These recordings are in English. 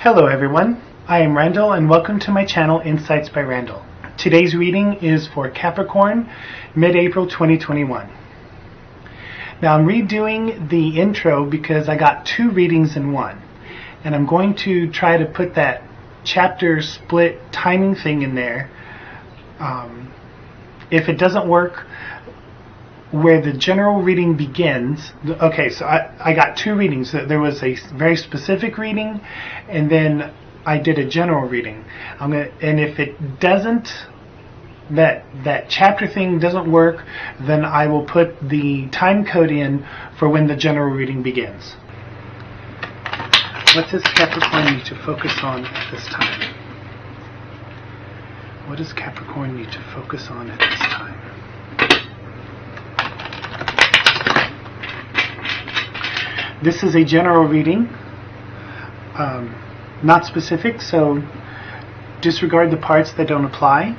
Hello everyone, I am Randall and welcome to my channel Insights by Randall. Today's reading is for Capricorn, mid-April 2021. Now I'm redoing the intro because I got two readings in one, and I'm going to try to put that chapter split timing thing in there. If it doesn't work, where the general reading begins. Okay, so I got two readings. There was a very specific reading, and then I did a general reading. And if it doesn't, that chapter thing doesn't work, then I will put the time code in for when the general reading begins. What does Capricorn need to focus on at this time? What does Capricorn need to focus on at this time? This is a general reading, not specific, so disregard the parts that don't apply.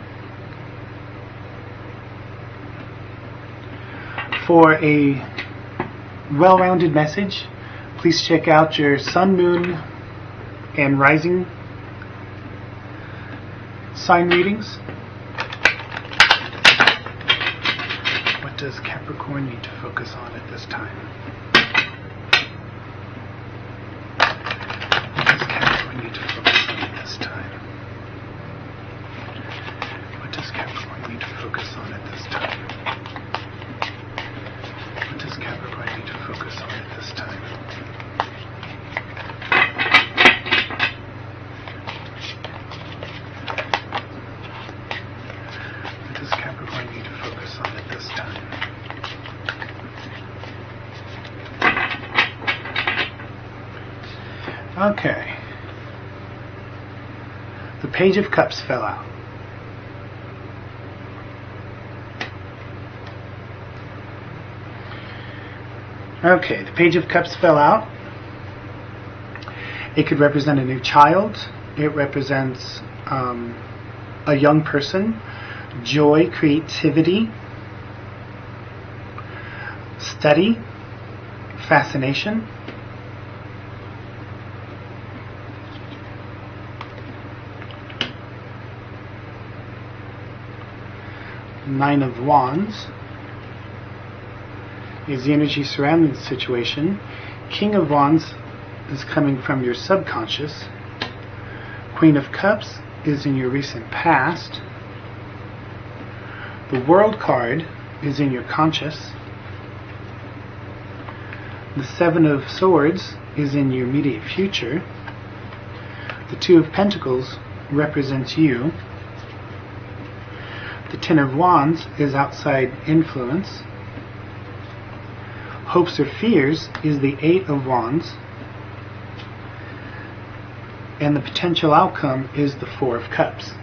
For a well-rounded message, please check out your sun, moon, and rising sign readings. What does Capricorn need to focus on at this time? What does Capricorn need to focus on at this time? What does Capricorn need to focus on at this time? What does Capricorn need to focus on at this time? Okay. The Page of Cups fell out. Okay, the Page of Cups fell out. It could represent a new child. It represents a young person, joy, creativity, study, fascination. Nine of Wands is the energy surrounding the situation. King of Wands is coming from your subconscious. Queen of Cups is in your recent past. The World card is in your conscious. The Seven of Swords is in your immediate future. The Two of Pentacles represents you. The Ten of Wands is outside influence. Hopes or fears is the Eight of Wands. And the potential outcome is the Four of Cups.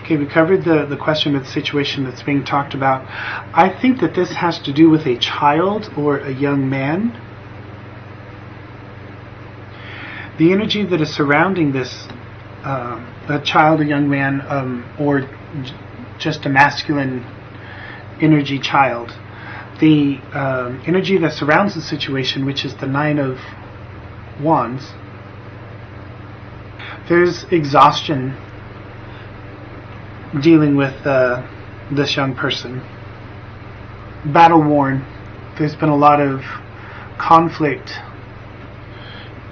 Okay, we covered the question of the situation that's being talked about. I think that this has to do with a child or a young man. The energy that is surrounding this, a child, a young man, or just a masculine energy child, the energy that surrounds the situation, which is the Nine of Wands, there's exhaustion dealing with this young person. Battle worn. There's been a lot of conflict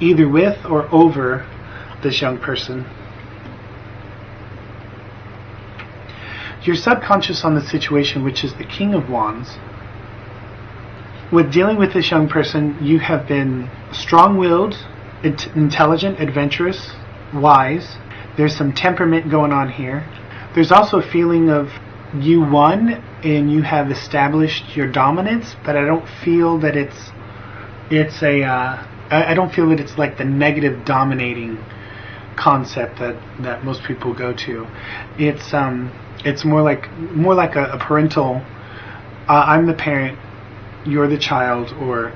either with or over this young person. Your subconscious on the situation, which is the King of Wands, with dealing with this young person, you have been strong-willed, intelligent, adventurous, wise. There's some temperament going on here. There's also a feeling of you won and you have established your dominance, but I don't feel that I don't feel that it's like the negative dominating concept that most people go to. It's more like a parental. I'm the parent, you're the child, or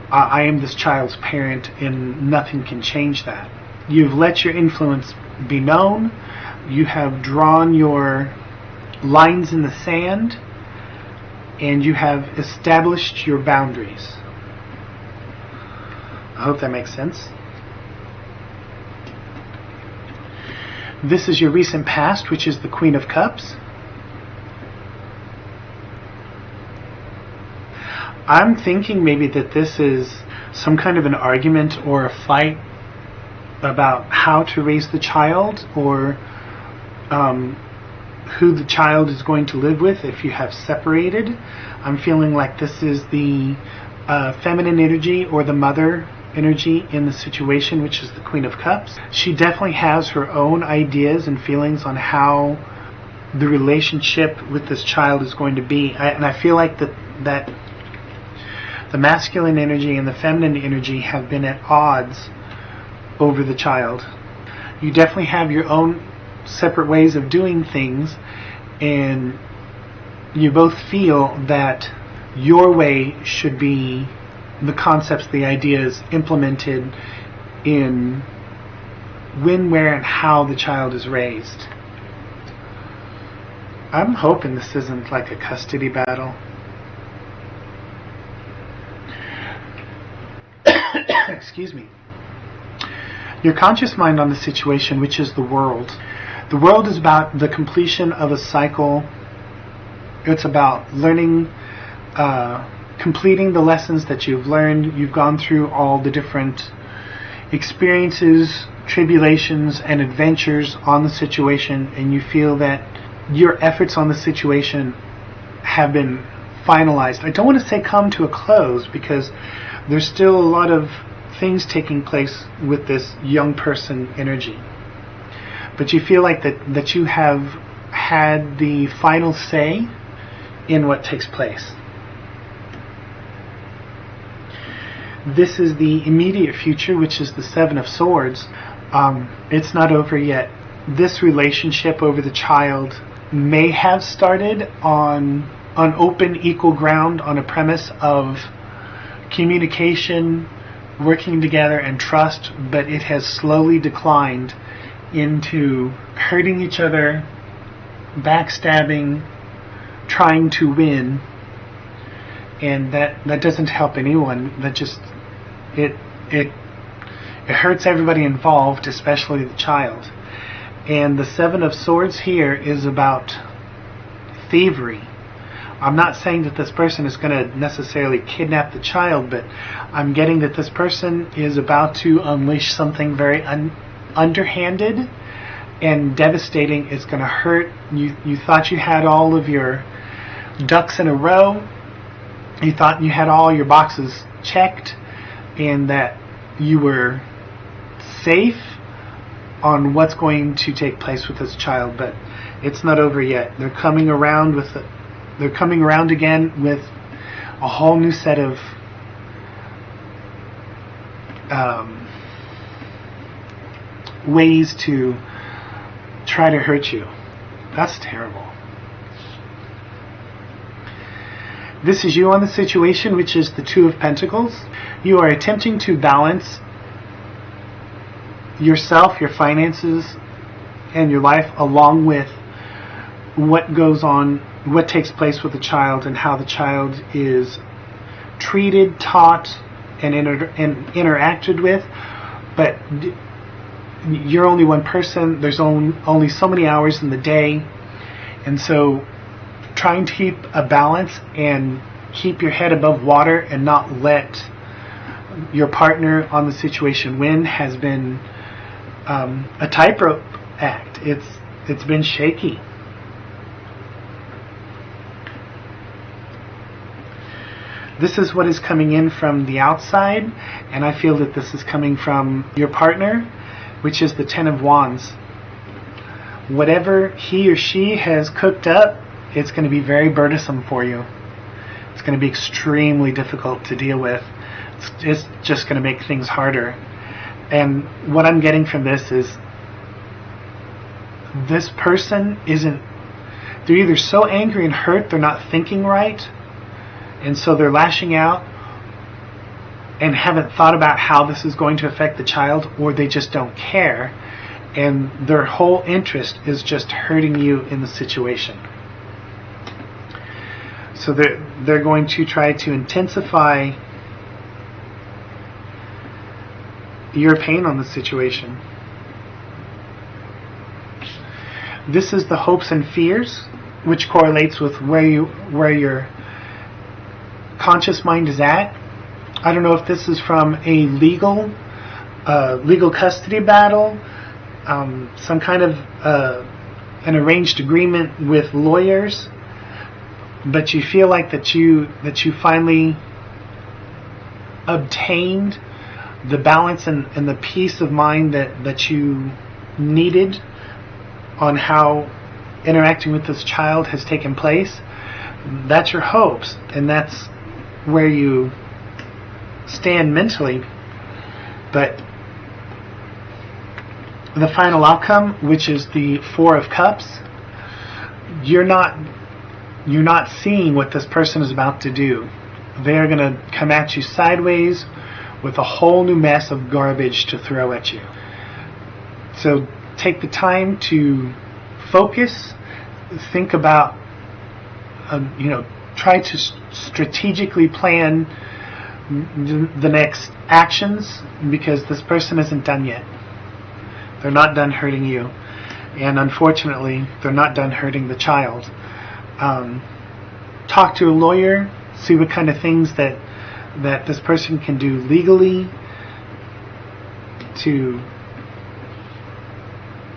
I am this child's parent, and nothing can change that. You've let your influence be known. You have drawn your lines in the sand, and you have established your boundaries. I hope that makes sense. This is your recent past, which is the Queen of Cups. I'm thinking maybe that this is some kind of an argument or a fight about how to raise the child, or who the child is going to live with if you have separated. I'm feeling like this is the feminine energy or the mother energy in the situation, which is the Queen of Cups. She definitely has her own ideas and feelings on how the relationship with this child is going to be. And I feel like that the masculine energy and the feminine energy have been at odds over the child. You definitely have your own separate ways of doing things, and you both feel that your way should be the concepts, the ideas implemented in when, where, and how the child is raised. I'm hoping this isn't like a custody battle. Excuse me. Your conscious mind on the situation, which is the world. The world is about the completion of a cycle. It's about learning, completing the lessons that you've learned. You've gone through all the different experiences, tribulations, and adventures on the situation, and you feel that your efforts on the situation have been finalized. I don't want to say come to a close, because there's still a lot of things taking place with this young person energy. But you feel like that you have had the final say in what takes place. This is the immediate future, which is the Seven of Swords. It's not over yet. This relationship over the child may have started on open, equal ground, on a premise of communication, working together, and trust, but it has slowly declined into hurting each other, backstabbing, trying to win, and that doesn't help anyone. That just it hurts everybody involved, especially the child. And the Seven of Swords here is about thievery. I'm not saying that this person is going to necessarily kidnap the child, but I'm getting that this person is about to unleash something very underhanded and devastating. It's going to hurt. You thought you had all of your ducks in a row. You thought you had all your boxes checked and that you were safe on what's going to take place with this child, but it's not over yet. They're coming around again with a whole new set of ways to try to hurt you. That's terrible. This is you on the situation, which is the Two of Pentacles. You are attempting to balance yourself, your finances, and your life along with what goes on, what takes place with the child, and how the child is treated, taught, and interacted with. But you're only one person. There's only so many hours in the day, and so trying to keep a balance and keep your head above water and not let your partner on the situation win has been a tightrope act. It's been shaky. This is what is coming in from the outside, and I feel that this is coming from your partner, which is the Ten of Wands. Whatever he or she has cooked up, it's going to be very burdensome for you. It's going to be extremely difficult to deal with. It's just going to make things harder. And what I'm getting from this is this person they're either so angry and hurt they're not thinking right, and so they're lashing out and haven't thought about how this is going to affect the child, or they just don't care, and their whole interest is just hurting you in the situation. So they're going to try to intensify your pain on the situation. This is the hopes and fears, which correlates with where your conscious mind is at. I don't know if this is from a legal custody battle, some kind of an arranged agreement with lawyers, but you feel like that you finally obtained the balance and the peace of mind that you needed on how interacting with this child has taken place. That's your hopes, and that's where you stand mentally. But the final outcome, which is the Four of Cups, you're not seeing what this person is about to do. They're going to come at you sideways with a whole new mess of garbage to throw at you. So take the time to focus, think about, try to strategically plan the next actions, because this person isn't done yet. They're not done hurting you, and unfortunately they're not done hurting the child. Talk to a lawyer, see what kind of things that this person can do legally to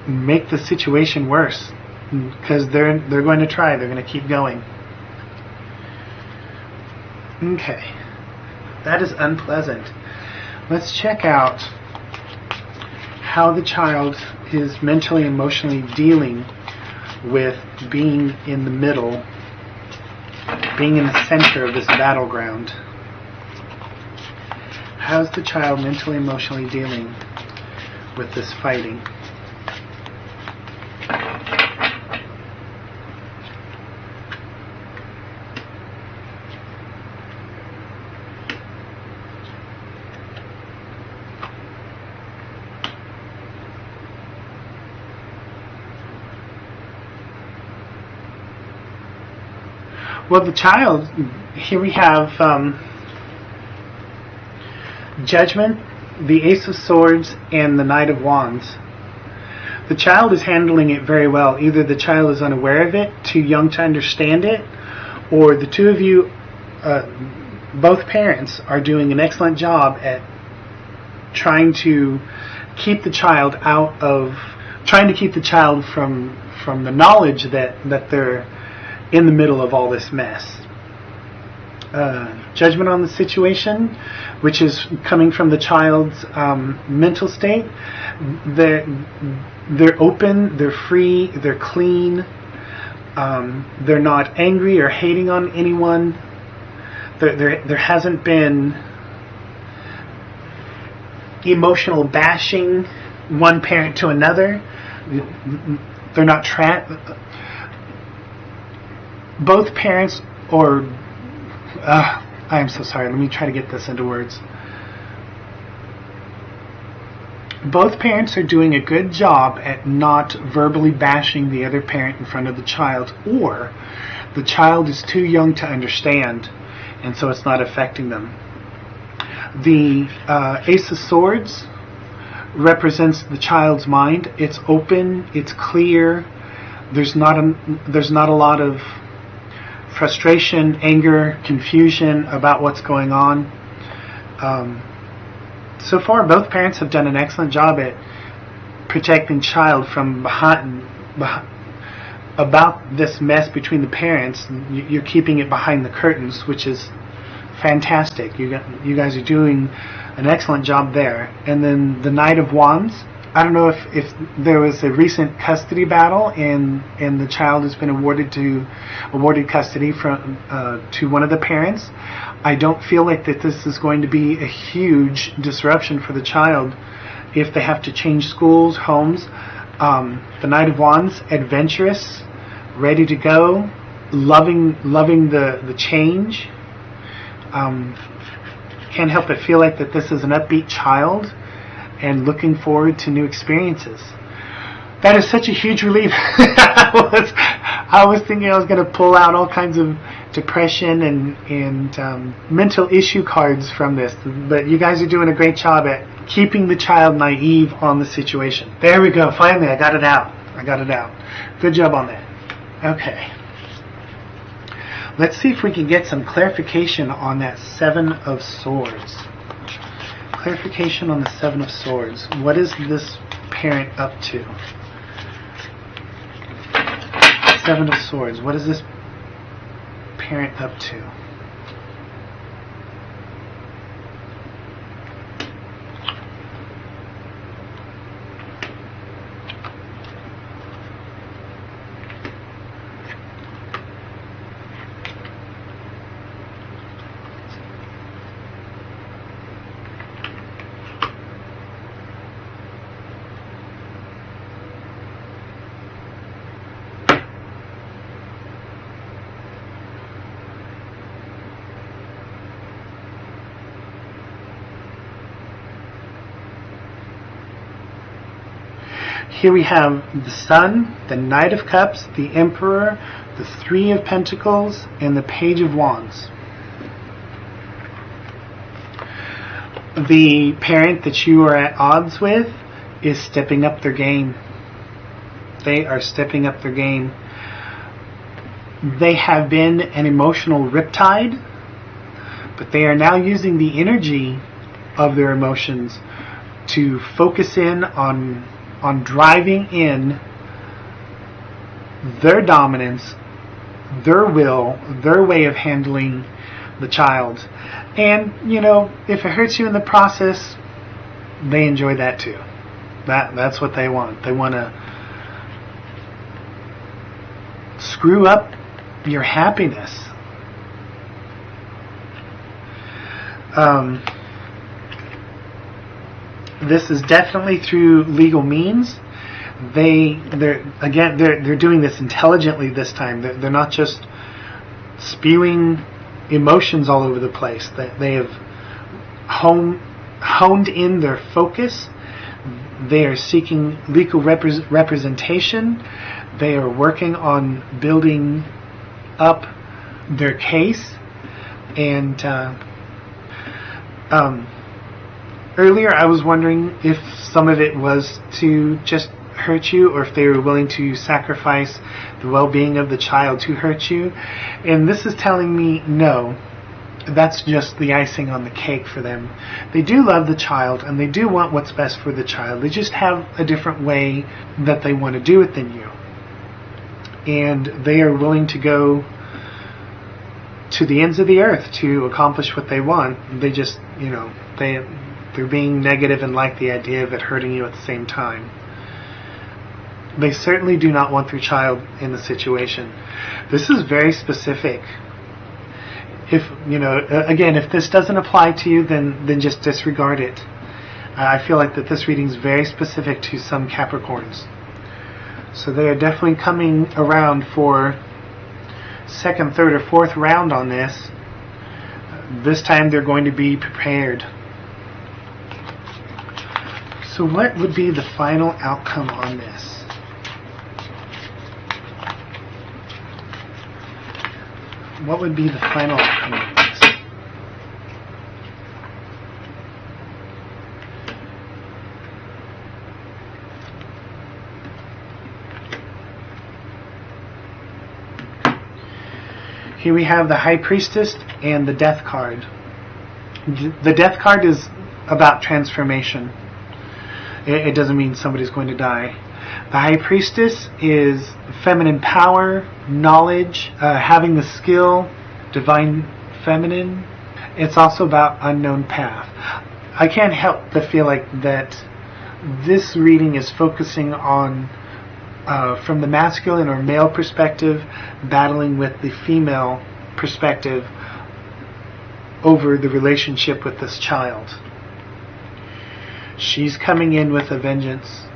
make the situation worse, because they're going to try. They're going to keep going. Okay, that is unpleasant. Let's check out how the child is mentally, emotionally dealing with being in the middle, being in the center of this battleground. How's the child mentally, emotionally dealing with this fighting? Well, the child, here we have Judgment, the Ace of Swords, and the Knight of Wands. The child is handling it very well. Either the child is unaware of it, too young to understand it, or the two of you, both parents, are doing an excellent job at trying to keep the child from the knowledge that they're in the middle of all this mess. Judgment on the situation, which is coming from the child's mental state. They're open, they're free, they're clean. They're not angry or hating on anyone. There hasn't been emotional bashing one parent to another. They're not both parents, or I am so sorry, let me try to get this into words. Both parents are doing a good job at not verbally bashing the other parent in front of the child, or the child is too young to understand, and so it's not affecting them. The Ace of Swords represents the child's mind. It's open, it's clear. There's not a lot of frustration, anger, confusion about what's going on. So far, both parents have done an excellent job at protecting child from about this mess between the parents. You're keeping it behind the curtains, which is fantastic. You guys are doing an excellent job there. And then the Knight of Wands. I don't know if there was a recent custody battle and the child has been awarded custody to one of the parents. I don't feel like that this is going to be a huge disruption for the child if they have to change schools, homes. The Knight of Wands, adventurous, ready to go, loving the change. Can't help but feel like that this is an upbeat child and looking forward to new experiences. That is such a huge relief. I was thinking I was going to pull out all kinds of depression and mental issue cards from this, but you guys are doing a great job at keeping the child naive on the situation. There we go. Finally, I got it out. Good job on that. Okay. Let's see if we can get some clarification on that Seven of Swords. Clarification on the Seven of Swords. What is this parent up to? Seven of Swords. What is this parent up to? Here we have the Sun, the Knight of Cups, the Emperor, the Three of Pentacles, and the Page of Wands. The parent that you are at odds with is stepping up their game. They are stepping up their game. They have been an emotional riptide, but they are now using the energy of their emotions to focus in on driving in their dominance, their will, their way of handling the child. And, you know, if it hurts you in the process, they enjoy that too. That's what they want. They want to screw up your happiness. This is definitely through legal means. They're doing this intelligently this time. They're not just spewing emotions all over the place. They have honed in their focus. They are seeking legal representation. They are working on building up their case. And earlier I was wondering if some of it was to just hurt you, or if they were willing to sacrifice the well-being of the child to hurt you. And this is telling me no, that's just the icing on the cake for them. They do love the child and they do want what's best for the child. They just have a different way that they want to do it than you. And they are willing to go to the ends of the earth to accomplish what they want. They just, you know, they're being negative and like the idea of it hurting you at the same time. They certainly do not want their child in the situation. This is very specific. If, you know, again, if this doesn't apply to you, then just disregard it. I feel like that this reading is very specific to some Capricorns. So they are definitely coming around for second, third, or fourth round on this. This time they're going to be prepared. So what would be the final outcome on this? What would be the final outcome of this? Here we have the High Priestess and the Death card. The Death card is about transformation. It doesn't mean somebody's going to die. The High Priestess is feminine power, knowledge, having the skill, divine feminine. It's also about unknown path. I can't help but feel like that this reading is focusing on, from the masculine or male perspective, battling with the female perspective over the relationship with this child. She's coming in with a vengeance.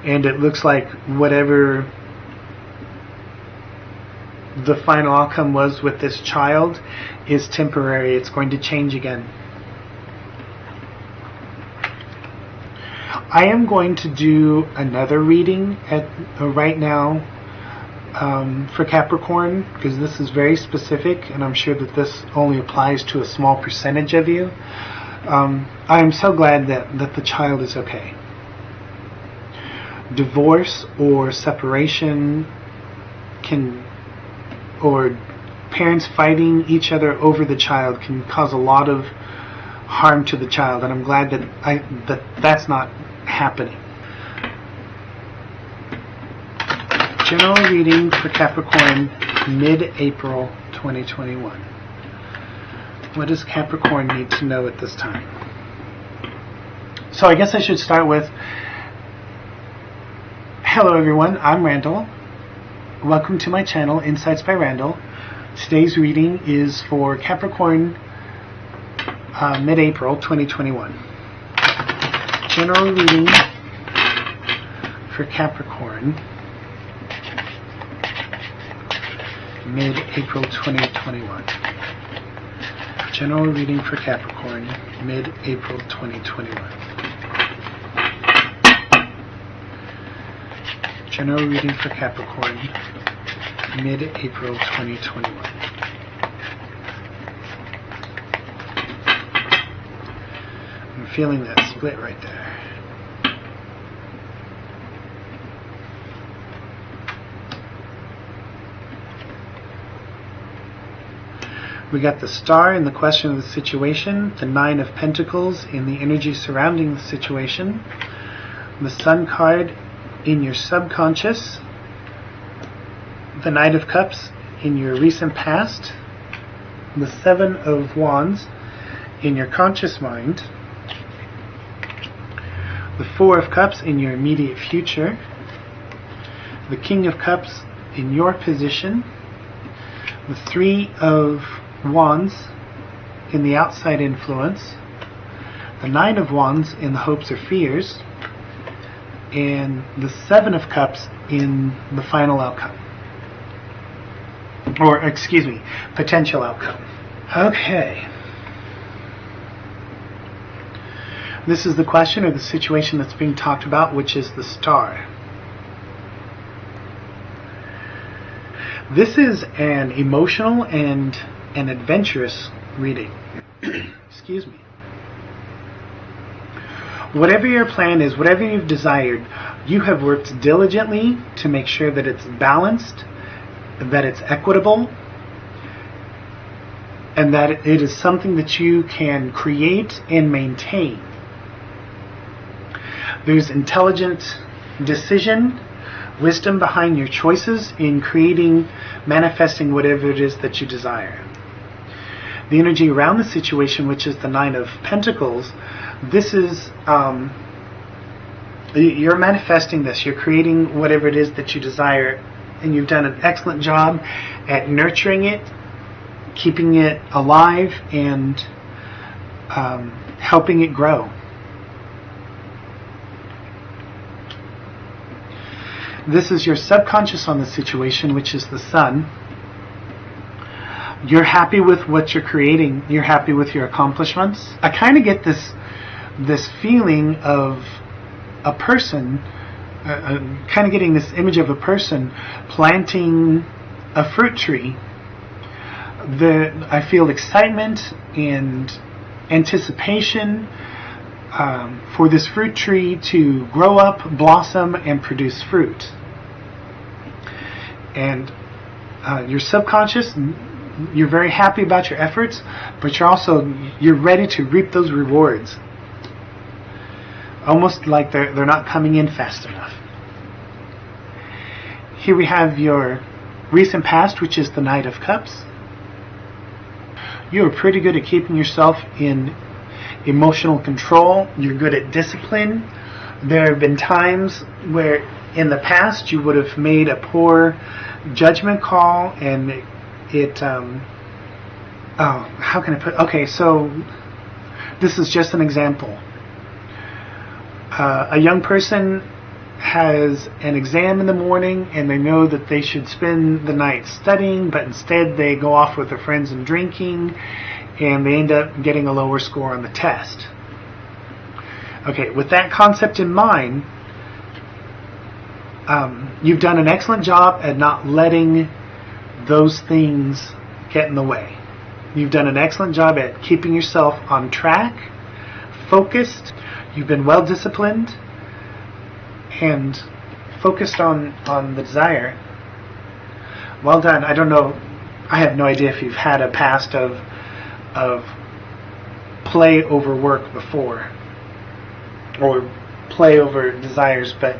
And it looks like whatever the final outcome was with this child is temporary. It's going to change again. I am going to do another reading right now for Capricorn, because this is very specific, and I'm sure that this only applies to a small percentage of you. I am so glad that the child is okay. Divorce or separation or parents fighting each other over the child can cause a lot of harm to the child, and I'm glad that that's not happening. General reading for Capricorn, mid-April 2021. What does Capricorn need to know at this time? So I guess I should start with, hello everyone, I'm Randall. Welcome to my channel, Insights by Randall. Today's reading is for Capricorn, mid-April 2021. General reading for Capricorn, mid-April 2021. General reading for Capricorn, mid-April 2021. General reading for Capricorn, mid-April 2021. I'm feeling that split right there. We got the Star in the question of the situation, the Nine of Pentacles in the energy surrounding the situation, the Sun card in your subconscious, the Knight of Cups in your recent past, the Seven of Wands in your conscious mind, the Four of Cups in your immediate future, the King of Cups in your position, the Three of Wands in the outside influence, the Nine of Wands in the hopes or fears, and the Seven of Cups in the final outcome. Or, excuse me, potential outcome. Okay. This is the question or the situation that's being talked about, which is the Star. This is an emotional and an adventurous reading. Excuse me. Whatever your plan is, whatever you've desired, you have worked diligently to make sure that it's balanced, that it's equitable, and that it is something that you can create and maintain. There's intelligent decision, wisdom behind your choices in creating, manifesting whatever it is that you desire. The energy around the situation, which is the Nine of Pentacles, this is, you're manifesting this, you're creating whatever it is that you desire, and you've done an excellent job at nurturing it, keeping it alive, and helping it grow. This is your subconscious on the situation, which is the Sun. You're happy with what you're creating. You're happy with your accomplishments. I kind of get this feeling of a person, kind of getting this image of a person planting a fruit tree. I feel excitement and anticipation for this fruit tree to grow up, blossom, and produce fruit. And your subconscious, you're very happy about your efforts, but you're ready to reap those rewards. Almost like they're not coming in fast enough. Here we have your recent past, which is the Knight of Cups. You are pretty good at keeping yourself in emotional control. You're good at discipline. There have been times where in the past you would have made a poor judgment call, and how can I put, okay, so this is just an example. A young person has an exam in the morning and they know that they should spend the night studying, but instead they go off with their friends and drinking, and they end up getting a lower score on the test. Okay, with that concept in mind, You've done an excellent job at not letting those things get in the way. You've done an excellent job at keeping yourself on track, focused. You've been well disciplined and focused on the desire. Well done. I don't know. I have no idea if you've had a past of play over work before, or play over desires, but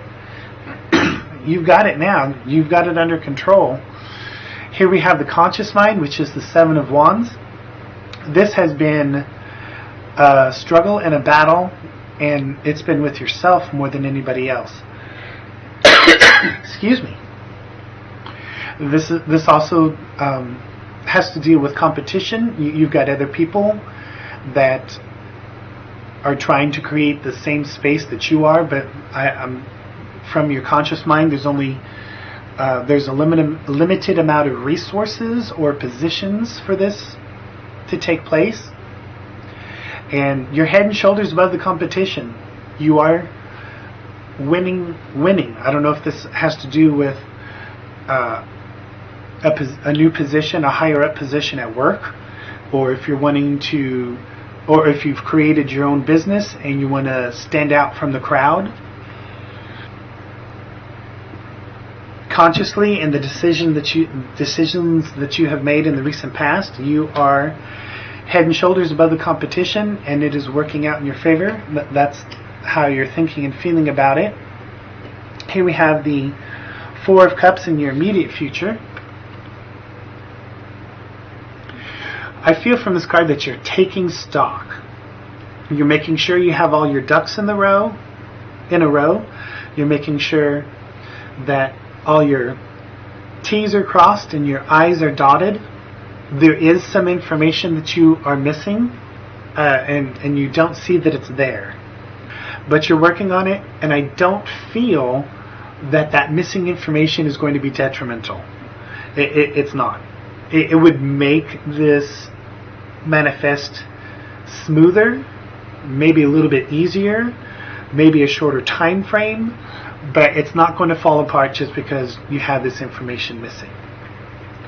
you've got it now. You've got it under control. Here we have the conscious mind, which is the Seven of Wands. This has been a struggle and a battle, and it's been with yourself more than anybody else. Excuse me. This also has to deal with competition. You've got other people that are trying to create the same space that you are, but from your conscious mind, there's a limited amount of resources or positions for this to take place, and you're head and shoulders above the competition. You are winning. I don't know if this has to do with a new position, a higher up position at work, or if you're wanting to, or if you've created your own business and you want to stand out from the crowd. Consciously, in the decisions that you have made in the recent past, you are head and shoulders above the competition, and it is working out in your favor. That's how you're thinking and feeling about it. Here we have the Four of Cups in your immediate future. I feel from this card that you're taking stock. You're making sure you have all your ducks in a row. You're making sure that all your T's are crossed and your I's are dotted. There is some information that you are missing, and you don't see that it's there. But you're working on it, and I don't feel that missing information is going to be detrimental. It's not. It would make this manifest smoother, maybe a little bit easier, maybe a shorter time frame, but it's not going to fall apart just because you have this information missing.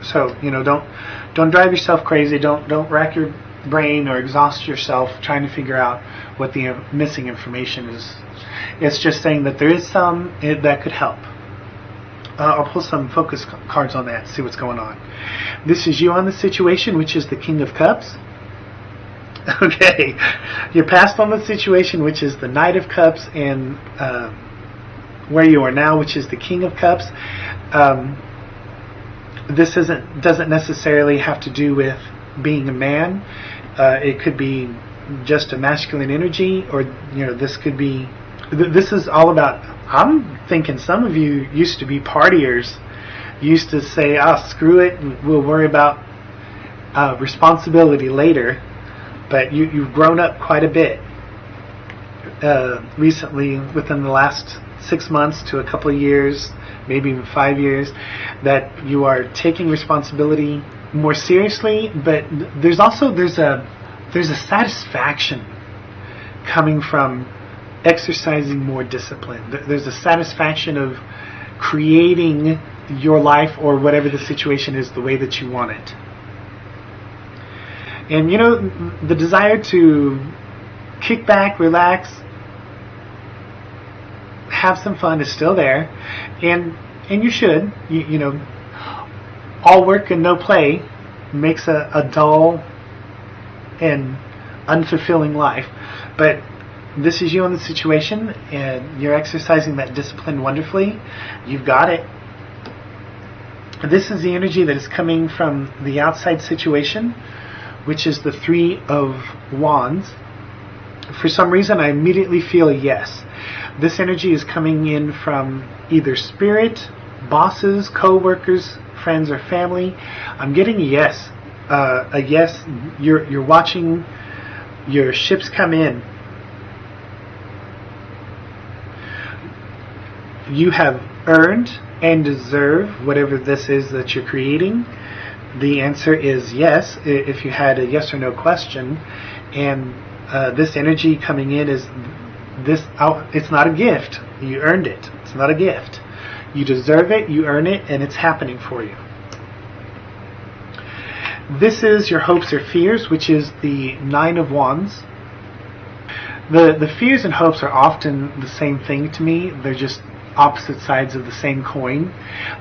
So, don't drive yourself crazy. Don't rack your brain or exhaust yourself trying to figure out what the missing information is. It's just saying that there is some that could help. I'll pull some focus cards on that, see what's going on. This is you on the situation, which is the King of Cups. Okay, you're passed on the situation, which is the Knight of Cups, and where you are now, which is the King of Cups. This doesn't necessarily have to do with being a man. It could be just a masculine energy, or this could be. This is all about. I'm thinking some of you used to be partiers, used to say, screw it, we'll worry about responsibility later. But you've grown up quite a bit recently, within the last 6 months to a couple of years, maybe even 5 years, that you are taking responsibility more seriously. But there's a satisfaction coming from exercising more discipline. There's a satisfaction of creating your life, or whatever the situation is, the way that you want it. And the desire to kick back, relax, have some fun is still there, and you should. All work and no play makes a dull and unfulfilling life. But this is you in the situation, and you're exercising that discipline wonderfully. You've got it. This is the energy that is coming from the outside situation, which is the Three of Wands. For some reason, I immediately feel a yes. This energy is coming in from either spirit, bosses, co-workers, friends, or family. I'm getting a yes. A yes. You're watching your ships come in. You have earned and deserve whatever this is that you're creating. The answer is yes, if you had a yes or no question. And this energy coming in is this. It's not a gift. You earned it. It's not a gift. You deserve it, you earn it, and it's happening for you. This is your hopes or fears, which is the Nine of Wands. The fears and hopes are often the same thing to me. They're just opposite sides of the same coin.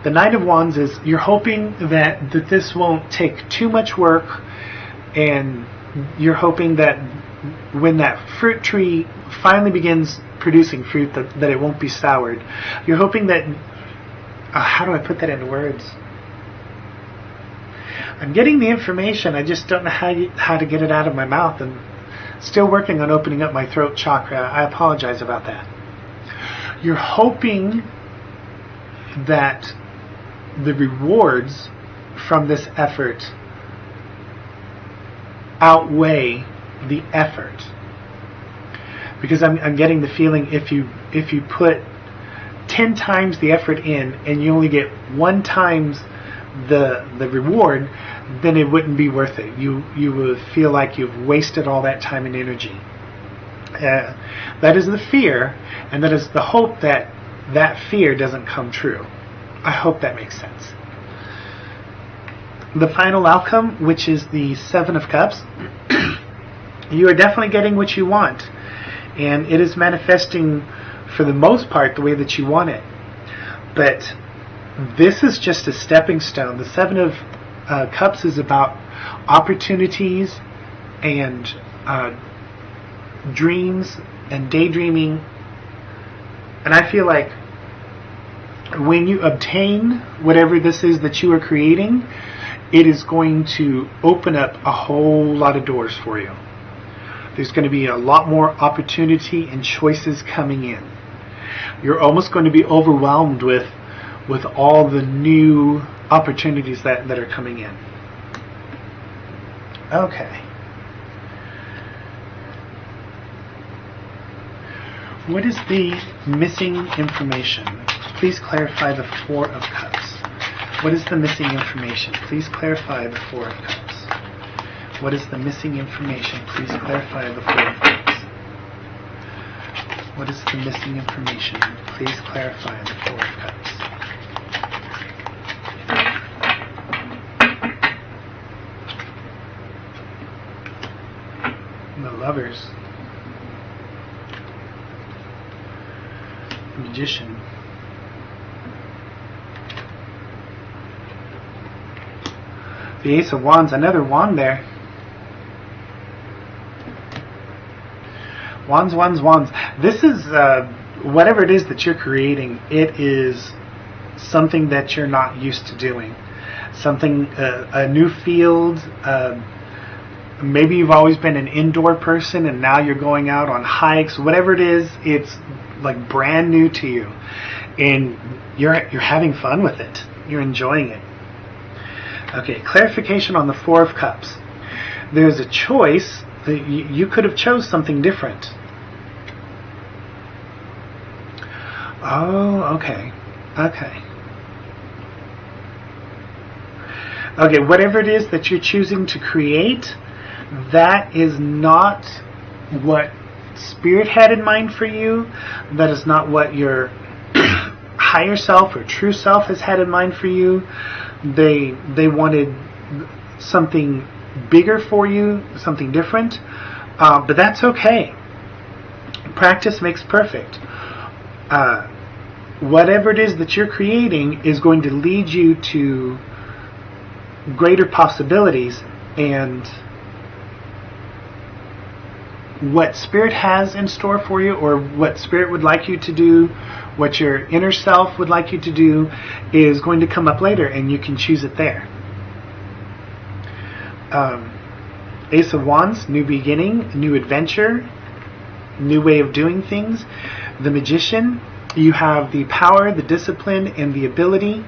The Nine of Wands is you're hoping that this won't take too much work, and you're hoping that when that fruit tree finally begins producing fruit, that it won't be soured. You're hoping that... how do I put that into words? I'm getting the information, I just don't know how to get it out of my mouth, and still working on opening up my throat chakra. I apologize about that. You're hoping that the rewards from this effort outweigh the effort, because I'm getting the feeling if you put 10 times the effort in and you only get 1 times the reward, then it wouldn't be worth it. You would feel like you've wasted all that time and energy. That is the fear, and that is the hope that fear doesn't come true. I hope that makes sense. The final outcome, which is the Seven of Cups, you are definitely getting what you want, and it is manifesting for the most part the way that you want it. But this is just a stepping stone. The Seven of Cups is about opportunities and dreams and daydreaming, and I feel like when you obtain whatever this is that you are creating, it is going to open up a whole lot of doors for you. There's going to be a lot more opportunity and choices coming in. You're almost going to be overwhelmed with all the new opportunities that are coming in. Okay. What is the missing information? Please clarify the Four of Cups. What is the missing information? Please clarify the Four of Cups. What is the missing information? Please clarify the Four of Cups. What is the missing information? Please clarify the Four of Cups. The Lovers. The Magician. The Ace of Wands, another wand there. Wands, wands, wands. This is, whatever it is that you're creating, it is something that you're not used to doing. Something, a new field. Maybe you've always been an indoor person and now you're going out on hikes. Whatever it is, it's like brand new to you. And you're having fun with it. You're enjoying it. Okay, clarification on the Four of Cups. There's a choice that you could have chose something different. Oh, okay. Okay, whatever it is that you're choosing to create, that is not what Spirit had in mind for you. That is not what your higher self or true self has had in mind for you. They wanted something bigger for you, something different, but that's okay. Practice makes perfect. Whatever it is that you're creating is going to lead you to greater possibilities, and what Spirit has in store for you, or what Spirit would like you to do, what your inner self would like you to do, is going to come up later, and you can choose it there. Ace of Wands, new beginning, new adventure, new way of doing things. The Magician, you have the power, the discipline, and the ability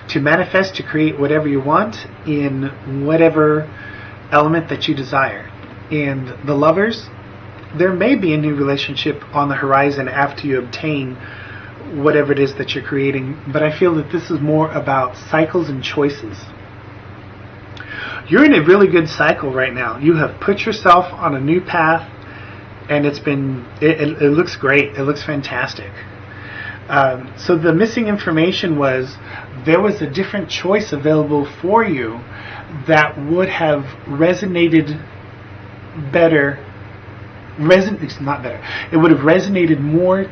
to manifest, to create whatever you want in whatever element that you desire. And the Lovers, there may be a new relationship on the horizon after you obtain whatever it is that you're creating, but I feel that this is more about cycles and choices. You're in a really good cycle right now. You have put yourself on a new path, and it looks great. It looks fantastic. So the missing information was there was a different choice available for you that would have resonated better. Not better. It would have resonated more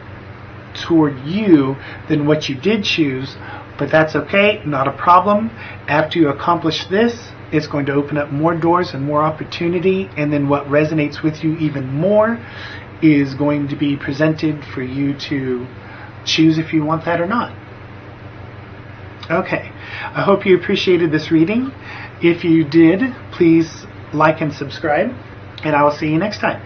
toward you than what you did choose, but that's okay, not a problem. After you accomplish this, it's going to open up more doors and more opportunity, and then what resonates with you even more is going to be presented for you to choose if you want that or not. Okay, I hope you appreciated this reading. If you did, please like and subscribe, and I will see you next time.